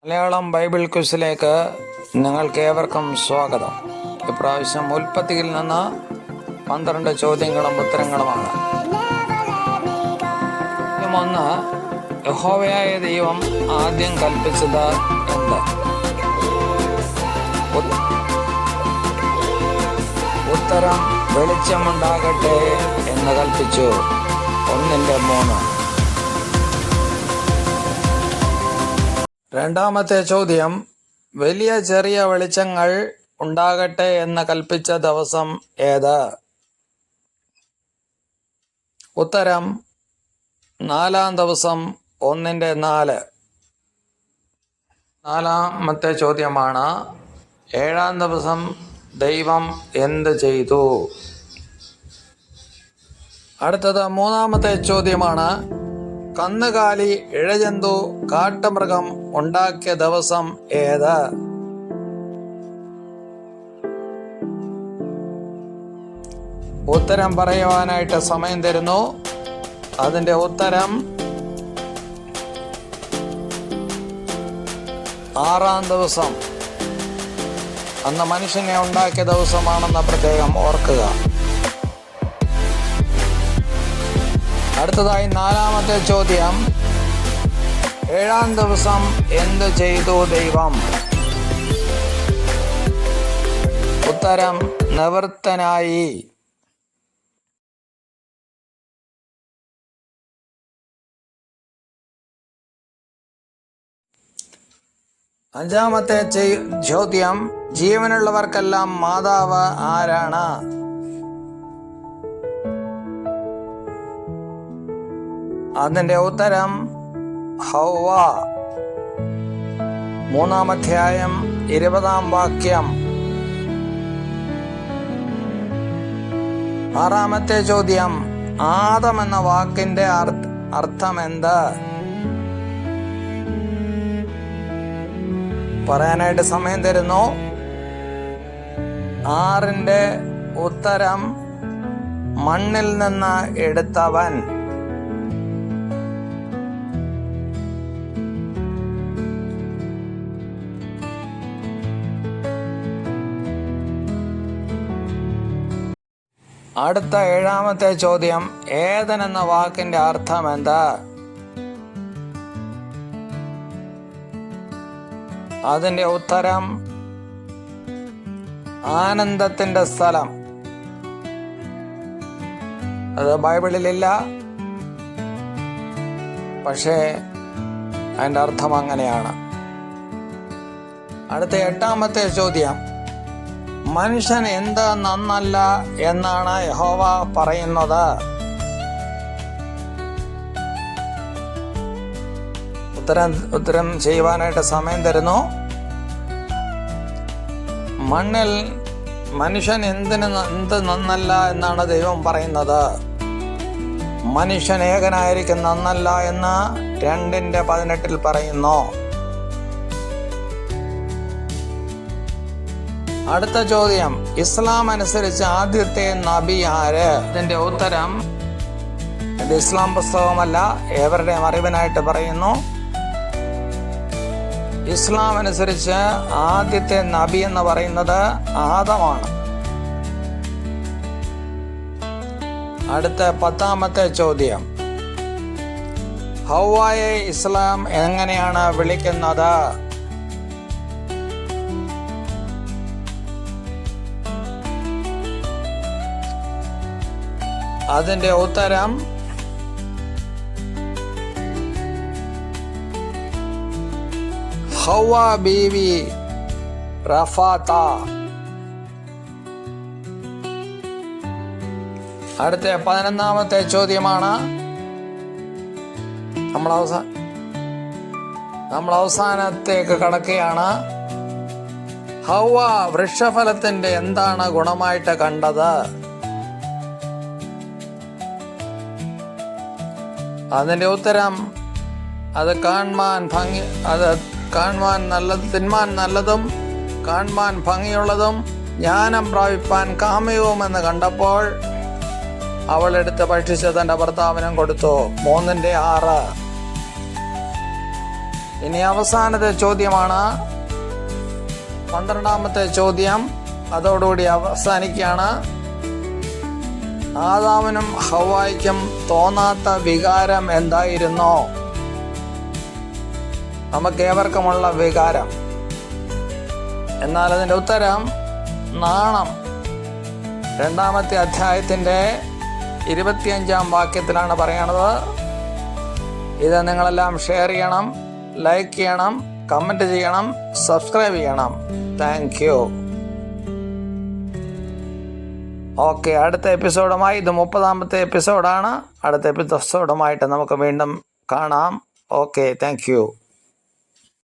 Malayalam Bible ക്വിസിലേക്ക് നിങ്ങൾക്ക് ഏവർക്കും സ്വാഗതം. ഇപ്രാവശ്യം ഉൽപ്പത്തിയിൽ നിന്ന് 12 ചോദ്യങ്ങളും ഉത്തരങ്ങളുമാണ്. ഒന്ന്, യഹോവയായ ദൈവം ആദ്യം കൽപ്പിച്ചത് എന്ത്? ഉത്തരം വെളിച്ചമുണ്ടാകട്ടെ എന്ന് കൽപ്പിച്ചു. 1:3. രണ്ടാമത്തെ ചോദ്യം, വലിയ ചെറിയ വെളിച്ചങ്ങൾ ഉണ്ടാകട്ടെ എന്ന് കൽപ്പിച്ച ദിവസം ഏത്? ഉത്തരം 4-ാം ദിവസം 1:4. നാലാമത്തെ ചോദ്യമാണ്, 7-ാം ദിവസം ദൈവം എന്ത് ചെയ്തു? അടുത്തത് 3-ാമത്തെ ചോദ്യമാണ്, കന്നുകാലി, ഇഴജന്തു, കാട്ടുമൃഗം ഉണ്ടാക്കിയ ദിവസം ഏത്? ഉത്തരം പറയുവാനായിട്ട് സമയം തരുന്നു. അതിന്റെ ഉത്തരം 6-ാം ദിവസം. അന്ന് മനുഷ്യനെ ഉണ്ടാക്കിയ ദിവസമാണെന്ന് പ്രത്യേകം ഓർക്കുക. അടുത്തതായി 4-ാമത്തെ ചോദ്യം, 7-ാം ദിവസം എന്ത് ചെയ്തു ദൈവം? ഉത്തരം നിവൃത്തനായി. അഞ്ചാമത്തെ ചോദ്യം, ജീവനുള്ളവർക്കെല്ലാം മാതാവ് ആരാണ്? അതിന്റെ ഉത്തരം ഹൗവ. 3-ാം അധ്യായം 20-ാം വാക്യം. 6-ാമത്തെ ചോദ്യം, ആദം എന്ന വാക്കിന്റെ അർത്ഥം എന്ത്? പറയാനായിട്ട് സമയം തരുന്നു. 6-ന്റെ ഉത്തരം മണ്ണിൽ നിന്ന് എടുത്തവൻ. അടുത്ത 7-ാമത്തെ ചോദ്യം, ഏദൻ എന്ന വാക്കിന്റെ അർത്ഥം എന്താ? അതിന്റെ ഉത്തരം ആനന്ദത്തിന്റെ സ്ഥലം. അത് ബൈബിളിലില്ല, പക്ഷേ അതിന്റെ അർത്ഥം അങ്ങനെയാണ്. അടുത്ത 8-ാമത്തെ ചോദ്യം, മനുഷ്യൻ എന്ത് നന്നല്ല എന്നാണ് യഹോവ പറയുന്നത്? ഉത്തരം ചെയ്യുവാനായിട്ട് സമയം തരുന്നു. മനുഷ്യൻ എന്ത് നന്നല്ല എന്നാണ് ദൈവം പറയുന്നത്? മനുഷ്യൻ ഏകനായിരിക്കും നന്നല്ല എന്ന് 2:18 പറയുന്നു. അടുത്ത ചോദ്യം, ഇസ്ലാം അനുസരിച്ച് ആദ്യത്തെ നബി ആര്? ഇതിന്റെ ഉത്തരം, ഇത് ഇസ്ലാം പുസ്തകമല്ല, ഏവരുടെയും അറിവിനായിട്ട് പറയുന്നു. ഇസ്ലാം അനുസരിച്ച് ആദ്യത്തെ നബി എന്ന് പറയുന്നത് ആദമാണ്. അടുത്ത 10-ാമത്തെ ചോദ്യം, ഹൗവയെ ഇസ്ലാം എങ്ങനെയാണ് വിളിക്കുന്നത്? അതിന്റെ ഉത്തരം ഹൗവ ബീവി റഫാത്ത. അടുത്ത 11-ാമത്തെ ചോദ്യമാണ്, നമ്മൾ അവസാനത്തേക്ക് കടക്കുകയാണ്. ഹൗവ വൃക്ഷഫലത്തിന്റെ എന്താണ് ഗുണമായിട്ട് കണ്ടത്? അതിന്റെ ഉത്തരം, അത് തിന്മാൻ നല്ലതും കാണുവാൻ ഭംഗിയുള്ളതും ജ്ഞാനം പ്രാപിപ്പാൻ കാമ്യവുമെന്ന് കണ്ടപ്പോൾ അവൾ എടുത്ത് ഭക്ഷിച്ച് തന്റെ ഭർത്താവിനും കൊടുത്തു. 3:6. ഇനി അവസാനത്തെ ചോദ്യമാണ്, 12ാമത്തെ ചോദ്യം. അതോടുകൂടി അവസാനിക്കുകയാണ്. ആദാമിനും ഹവ്വായ്ക്കും തോന്നാത്ത വികാരം എന്തായിരുന്നോ? നമുക്കേവർക്കുമുള്ള വികാരം. എന്നാൽ അതിൻ്റെ ഉത്തരം നാണം. 2ാമത്തെ അധ്യായത്തിൻ്റെ 25ാം വാക്യത്തിലാണ് പറയണത്. ഇത് നിങ്ങളെല്ലാം ഷെയർ ചെയ്യണം, ലൈക്ക് ചെയ്യണം, കമൻറ്റ് ചെയ്യണം, സബ്സ്ക്രൈബ് ചെയ്യണം. Thank you. ഓക്കെ, അടുത്ത എപ്പിസോഡുമായി, ഇത് 30ാമത്തെ എപ്പിസോഡാണ്. അടുത്ത എപ്പിസോഡുമായിട്ട് നമുക്ക് വീണ്ടും കാണാം. Okay, thank you.